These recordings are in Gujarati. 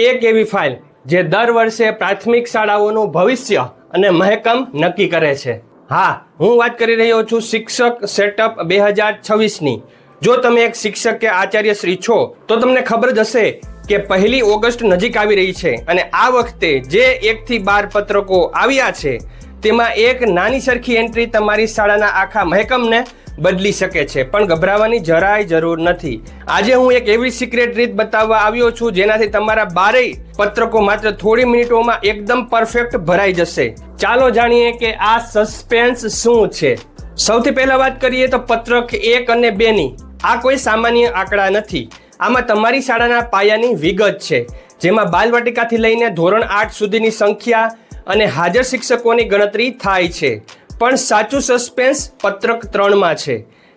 એક એવી ફાઇલ જે દર વર્ષે પ્રાથમિક શાળાઓનું ભવિષ્ય અને મહેકમ નક્કી કરે છે। હા, હું વાત કરી રહ્યો છું શિક્ષક સેટઅપ 2026ની। જો તમે એક શિક્ષક કે આચાર્ય શ્રી છો તો તમને ખબર જ હશે કે 1 ઓગસ્ટ નજીક આવી રહી છે અને આ વખતે જે 1 થી 12 પત્રકો આવ્યા છે તેમાં એક નાની સરખી એન્ટ્રી તમારી શાળાના આખા મહેકમને બદલી શકે છે, પણ ગભરાવાની જરાય જરૂર નથી। આજે હું એક એવી સિક્રેટ રીત બતાવવા આવ્યો છું જેનાથી તમારા 12 પત્રકો માત્ર થોડી મિનિટોમાં એકદમ પરફેક્ટ ભરાઈ જશે। ચાલો જાણીએ કે આ સસ્પેન્સ શું છે। સૌથી પહેલા વાત કરીએ તો પત્રક 1 અને 2 ની। આ કોઈ સામાન્ય આંકડા નથી, આમાં તમારી શાળાના પાયાની વિગત છે, જેમાં બાલવાટિકાથી લઈને ધોરણ 8 સુધીની સંખ્યા અને હાજર શિક્ષકોની ગણતરી થાય છે। પણ સાચું સસ્પેન્સ પત્રક 3માં છે,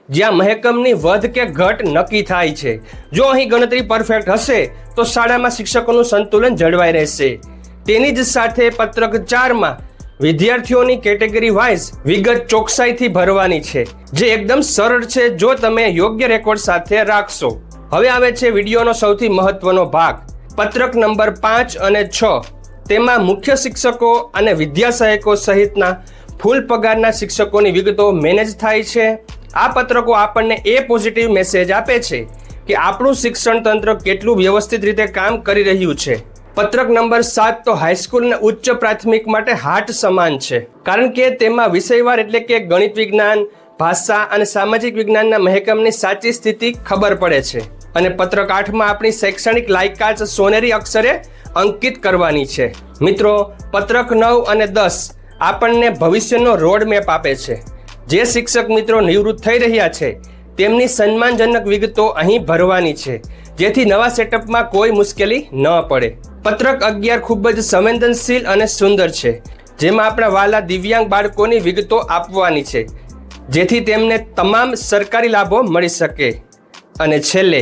જ્યાં મહેકમની વધ કે ઘટ નક્કી થાય છે। જો અહીં ગણતરી પરફેક્ટ હશે તો શાળામાં શિક્ષકોનું સંતુલન જળવાઈ રહેશે। તેની જ સાથે પત્રક 4માં વિદ્યાર્થીઓની કેટેગરી વાઇઝ વિગત ચોકસાઈથી ભરવાની છે, જે એકદમ સરળ છે જો તમે યોગ્ય રેકોર્ડ સાથે રાખશો। હવે આવે છે વિડીયોનો સૌથી મહત્વનો ભાગ, પત્રક નંબર 5 અને 6। તેમાં મુખ્ય શિક્ષકો અને વિદ્યા સહાયકો સહિતના ફૂલ પગારના શિક્ષકોની વિગતો મેનેજ થાય છે। આ પત્રકો આપણને એ પોઝિટિવ મેસેજ આપે છે કે આપણું શિક્ષણ તંત્ર કેટલું વ્યવસ્થિત રીતે કામ કરી રહ્યું છે। પત્રક નંબર 7 તો હાઈસ્કૂલ અને ઉચ્ચ પ્રાથમિક માટે હાટ સમાન છે, કારણ કે તેમાં વિષયવાર એટલે કે ગણિત વિજ્ઞાન, ભાષા અને સામાજિક વિજ્ઞાનના મહેકમની સાચી સ્થિતિ ખબર પડે છે। અને પત્રક 8માં આપણી શૈક્ષણિક લાયકાત સોનેરી અક્ષરે અંકિત કરવાની છે। મિત્રો, પત્રક 9 અને 10 આપણને ભવિષ્યનો રોડ મેપ આપે છે। જે શિક્ષક મિત્રો નિવૃત્ત થઈ રહ્યા છે તેમની સન્માનજનક વિગતો અહીં ભરવાની છે, જેથી નવા સેટઅપમાં કોઈ મુશ્કેલી ન પડે। પત્રક 11 ખૂબ જ સંવેદનશીલ અને સુંદર છે, જેમાં આપણા વાલા દિવ્યાંગ બાળકોની વિગતો આપવાની છે, જેથી તેમને તમામ સરકારી લાભો મળી શકે। અને છેલ્લે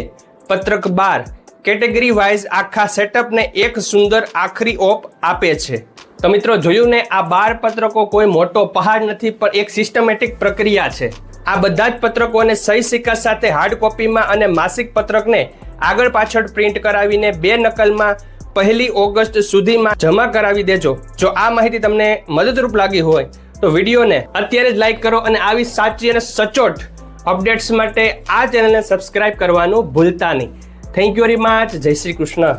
પત્રક 12 કેટેગરી વાઇઝ આખા સેટઅપને એક સુંદર આખરી ઓપ આપે છે। તો મિત્રો, જોયું ને, આ 12 પત્રકો કોઈ મોટો પહાડ નથી, પણ એક સિસ્ટમેટિક પ્રક્રિયા છે। આ બધા જ પત્રકોને સહી સિક્કા સાથે હાર્ડ કોપીમાં અને માસિક પત્રકને આગળ પાછળ પ્રિન્ટ કરાવીને 2 નકલમાં 1 ઓગસ્ટ સુધીમાં જમા કરાવી દેજો। જો આ માહિતી તમને મદદરૂપ લાગી હોય તો વિડીયોને અત્યારે જ લાઈક કરો અને આવી સાચી અને સચોટ અપડેટ્સ માટે આ ચેનલને સબસ્ક્રાઇબ કરવાનું ભૂલતા નહીં। Thank you very much. જય શ્રી કૃષ્ણ।